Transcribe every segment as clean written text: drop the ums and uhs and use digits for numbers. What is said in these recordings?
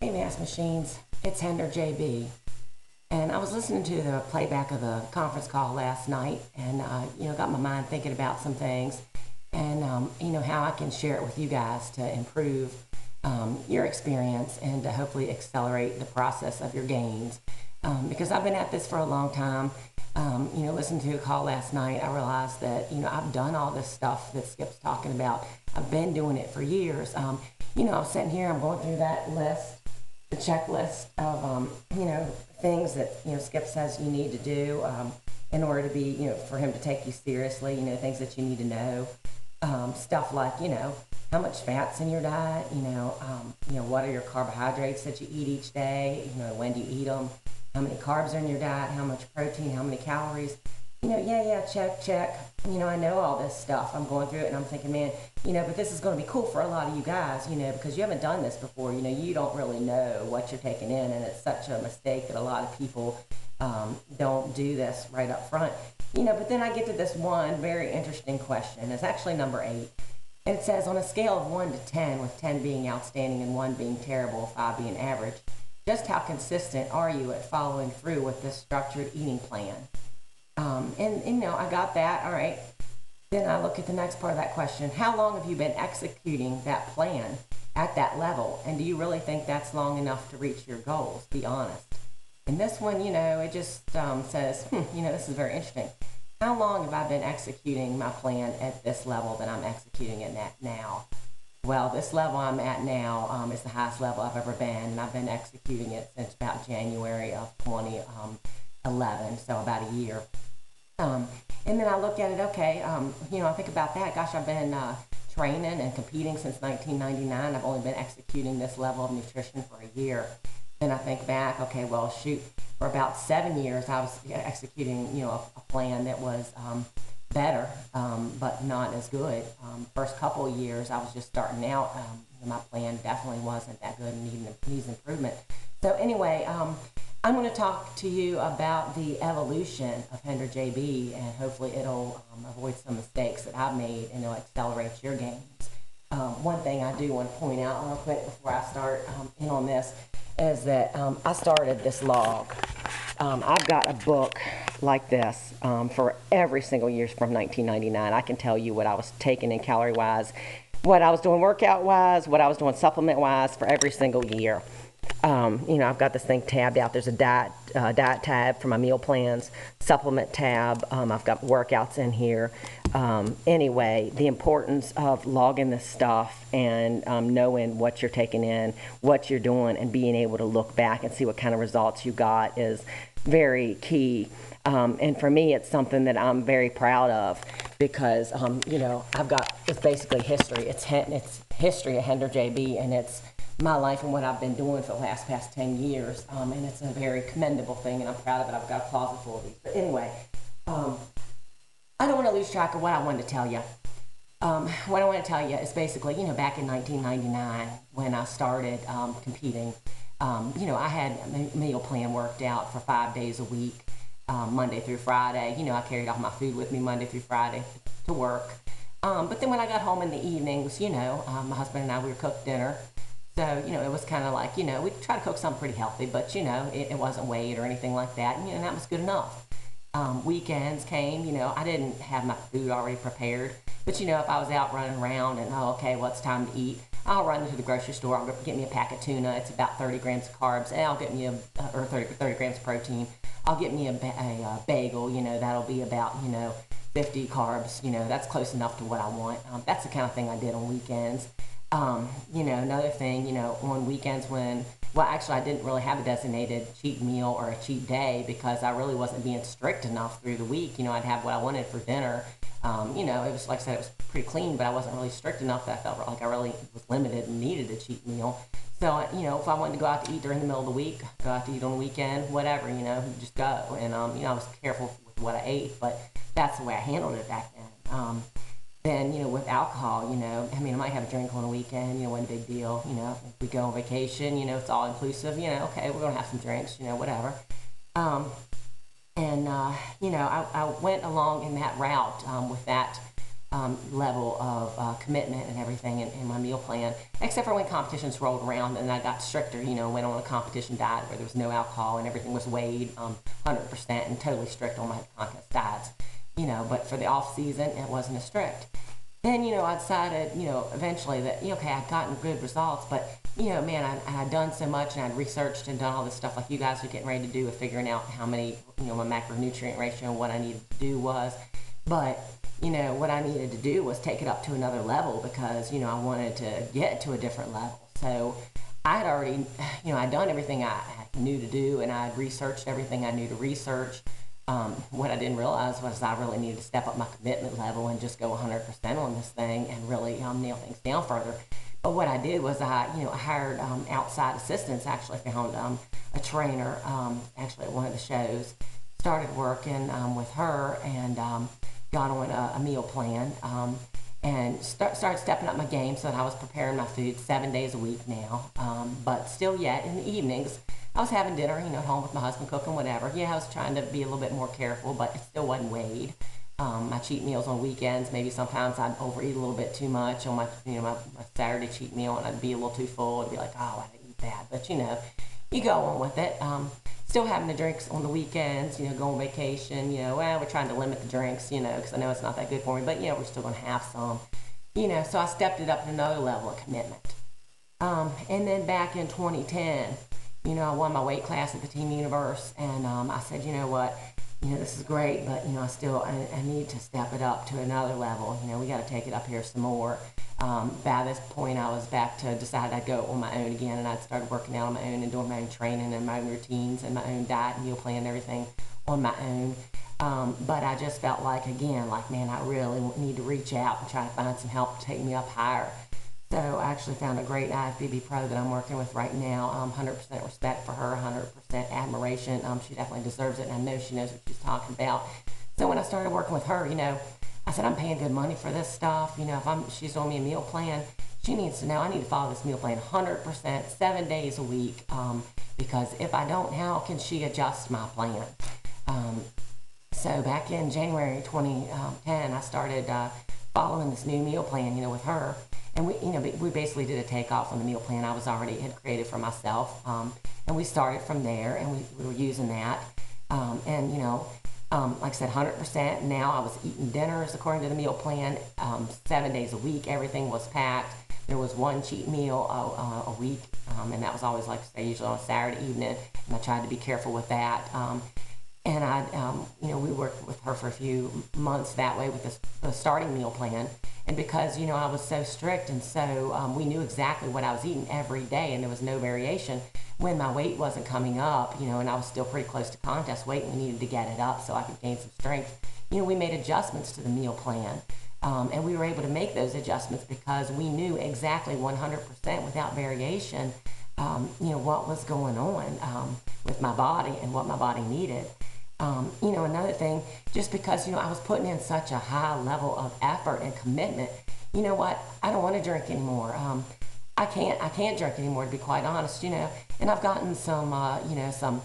Hey, Mass Machines, it's Henderjb. And I was listening to the playback of the conference call last night and, got my mind thinking about some things and, how I can share it with you guys to improve your experience and to hopefully accelerate the process of your gains. Because I've been at this for a long time. Listening to the call last night, I realized that, I've done all this stuff that Skip's talking about. I've been doing it for years. I was sitting here, I'm going through that list, the checklist of, things that, Skip says you need to do in order to be, for him to take you seriously, things that you need to know. Stuff like, how much fat's in your diet, what are your carbohydrates that you eat each day, when do you eat them, how many carbs are in your diet, how much protein, how many calories, check. I know all this stuff. I'm going through it and I'm thinking, man, but this is going to be cool for a lot of you guys, because you haven't done this before. You don't really know what you're taking in, and it's such a mistake that a lot of people don't do this right up front. But then I get to this one very interesting question. It's actually number 8. And it says, on a scale of 1 to 10, with 10 being outstanding and 1 being terrible, 5 being average, just how consistent are you at following through with this structured eating plan? I got that. All right. Then I look at the next part of that question. How long have you been executing that plan at that level? And do you really think that's long enough to reach your goals? Be honest. And this one, it just says, this is very interesting. How long have I been executing my plan at this level that I'm executing it at now? Well, this level I'm at now is the highest level I've ever been, and I've been executing it since about January of 2011, so about a year. And then I look at it, okay, I think about that. Gosh, I've been training and competing since 1999. I've only been executing this level of nutrition for a year. Then I think back, okay, well, shoot, for about 7 years, I was executing, a plan that was better, but not as good. First couple of years, I was just starting out. My plan definitely wasn't that good and needs improvement. So anyway, I'm going to talk to you about the evolution of Henderjb, and hopefully it'll avoid some mistakes that I've made and it'll accelerate your gains. One thing I do want to point out real quick before I start in on this is that I started this log. I've got a book like this for every single year from 1999. I can tell you what I was taking in calorie-wise, what I was doing workout-wise, what I was doing supplement-wise for every single year. I've got this thing tabbed out. There's a diet tab for my meal plans, supplement tab. I've got workouts in here. Anyway, the importance of logging this stuff and knowing what you're taking in, what you're doing, and being able to look back and see what kind of results you got is very key. And for me, it's something that I'm very proud of because, it's basically history. It's history of Henderjb, and it's my life and what I've been doing for the past 10 years. And it's a very commendable thing, and I'm proud of it. I've got a closet full of these. But anyway, I don't want to lose track of what I wanted to tell you. What I want to tell you is basically, back in 1999 when I started competing, I had a meal plan worked out for 5 days a week, Monday through Friday. I carried all my food with me Monday through Friday to work. But then when I got home in the evenings, my husband and I, we would cook dinner. So, it was kind of like, we try to cook something pretty healthy, but, it wasn't weighed or anything like that. And, that was good enough. Weekends came, I didn't have my food already prepared. But, if I was out running around and, it's time to eat, I'll run into the grocery store. I'll get me a pack of tuna. It's about 30 grams of carbs. And I'll get me 30 grams of protein. I'll get me a bagel, that'll be about, 50 carbs. That's close enough to what I want. That's the kind of thing I did on weekends. Another thing, on weekends I didn't really have a designated cheat meal or a cheat day because I really wasn't being strict enough through the week. I'd have what I wanted for dinner. It was, like I said, it was pretty clean, but I wasn't really strict enough that I felt like I really was limited and needed a cheat meal. So, if I wanted to go out to eat during the middle of the week, go out to eat on the weekend, whatever, just go. And, I was careful with what I ate, but that's the way I handled it back then. Then, with alcohol, I might have a drink on a weekend, wasn't a big deal. If we go on vacation, it's all inclusive, okay, we're going to have some drinks, whatever. I went along in that route with that level of commitment and everything in my meal plan, except for when competitions rolled around and I got stricter, went on a competition diet where there was no alcohol and everything was weighed 100% and totally strict on my contest diets, but for the off season, it wasn't as strict. Then, I decided, eventually that, okay, I'd gotten good results, but, man, I had done so much and I'd researched and done all this stuff like you guys are getting ready to do of figuring out how many, my macronutrient ratio and what I needed to do was. But, what I needed to do was take it up to another level because, I wanted to get to a different level. So I had already, I'd done everything I knew to do and I'd researched everything I knew to research. What I didn't realize was I really needed to step up my commitment level and just go 100% on this thing and really nail things down further. But what I did was I hired outside assistance. Actually found a trainer actually at one of the shows. Started working with her and got on a meal plan and started stepping up my game so that I was preparing my food 7 days a week now. But still yet in the evenings, I was having dinner, at home with my husband, cooking, whatever. Yeah, I was trying to be a little bit more careful, but it still wasn't weighed. My cheat meals on weekends, maybe sometimes I'd overeat a little bit too much on my, my Saturday cheat meal, and I'd be a little too full. I'd be like, oh, I didn't eat that. But, you go on with it. Still having the drinks on the weekends, go on vacation, we're trying to limit the drinks, because I know it's not that good for me, but, we're still going to have some, so I stepped it up to another level of commitment. And then back in 2010, I won my weight class at the Team Universe, and I said, you know what, this is great, but, I need to step it up to another level. We got to take it up here some more. By this point, I was back to decide I'd go on my own again, and I'd started working out on my own and doing my own training and my own routines and my own diet and meal plan and everything on my own. But I just felt like, again, man, I really need to reach out and try to find some help to take me up higher. So I actually found a great IFBB pro that I'm working with right now. 100% respect for her, 100% admiration. She definitely deserves it, and I know she knows what she's talking about. So when I started working with her, I said, I'm paying good money for this stuff. If she's on me a meal plan, she needs to know I need to follow this meal plan 100%, 7 days a week. Because if I don't, how can she adjust my plan? So back in January 2010, I started following this new meal plan, with her. And we basically did a takeoff on the meal plan I had created for myself. And we started from there, and we were using that. Like I said, 100%. Now I was eating dinners according to the meal plan, 7 days a week. Everything was packed. There was one cheat meal a week, and that was always, like I say, usually on a Saturday evening. And I tried to be careful with that. And we worked with her for a few months that way with the starting meal plan. And because, I was so strict and so we knew exactly what I was eating every day and there was no variation. When my weight wasn't coming up, and I was still pretty close to contest weight and we needed to get it up so I could gain some strength, we made adjustments to the meal plan. And we were able to make those adjustments because we knew exactly 100% without variation, what was going on with my body and what my body needed. Another thing, just because, I was putting in such a high level of effort and commitment, you know what, I don't want to drink anymore. I can't drink anymore, to be quite honest, and I've gotten some, some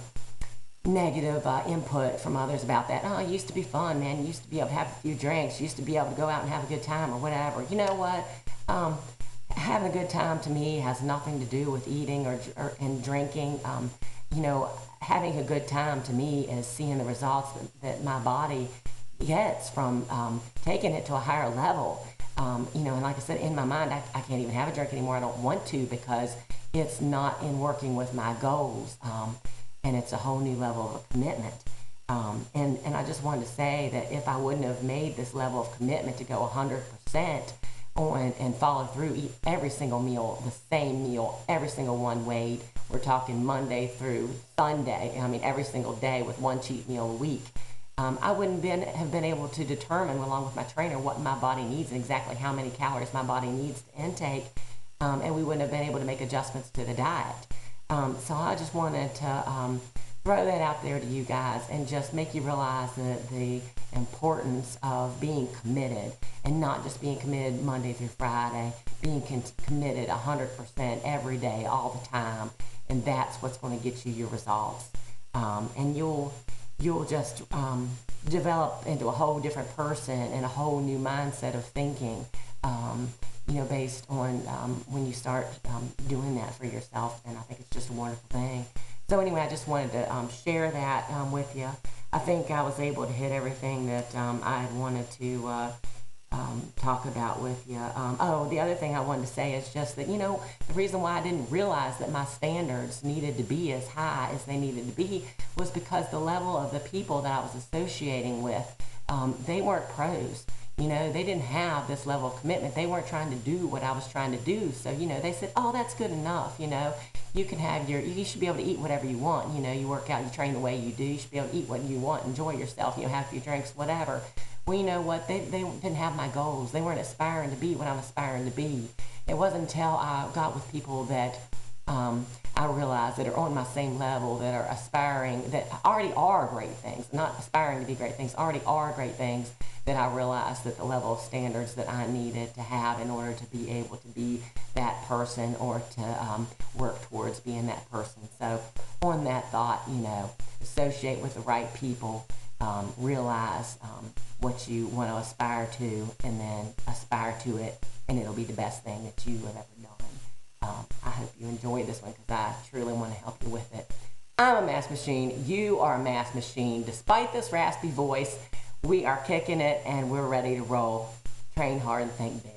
negative input from others about that. Oh, it used to be fun, man. You used to be able to have a few drinks. You used to be able to go out and have a good time or whatever. You know what? Having a good time to me has nothing to do with eating and drinking. Having a good time to me is seeing the results that my body gets from taking it to a higher level. And like I said, in my mind, I can't even have a drink anymore. I don't want to because it's not in working with my goals. And it's a whole new level of commitment. And I just wanted to say that if I wouldn't have made this level of commitment to go 100% on and follow through, eat every single meal, the same meal, every single one weighed, we're talking Monday through Sunday, every single day with one cheat meal a week, I wouldn't have been able to determine, along with my trainer, what my body needs and exactly how many calories my body needs to intake, and we wouldn't have been able to make adjustments to the diet. So I just wanted to throw that out there to you guys and just make you realize the importance of being committed and not just being committed Monday through Friday, being committed 100% every day, all the time, and that's what's going to get you your results. And you'll you'll just develop into a whole different person and a whole new mindset of thinking, based on when you start doing that for yourself. And I think it's just a wonderful thing. So anyway, I just wanted to share that with you. I think I was able to hit everything that I had wanted to talk about with you. The other thing I wanted to say is just that, the reason why I didn't realize that my standards needed to be as high as they needed to be was because the level of the people that I was associating with, they weren't pros. They didn't have this level of commitment. They weren't trying to do what I was trying to do. So, they said, oh, that's good enough. You can have you should be able to eat whatever you want. You work out, you train the way you do. You should be able to eat what you want, enjoy yourself, have a few drinks, whatever. Well, you know what? They didn't have my goals. They weren't aspiring to be what I'm aspiring to be. It wasn't until I got with people that I realized that are on my same level, that are aspiring, that already are great things, not aspiring to be great things, already are great things, that I realized that the level of standards that I needed to have in order to be able to be that person or to work towards being that person. So on that thought, associate with the right people, realize what you want to aspire to, and then aspire to it, and it'll be the best thing that you have ever done. I hope you enjoy this one because I truly want to help you with it. I'm a math machine. You are a math machine. Despite this raspy voice, we are kicking it and we're ready to roll. Train hard and think big.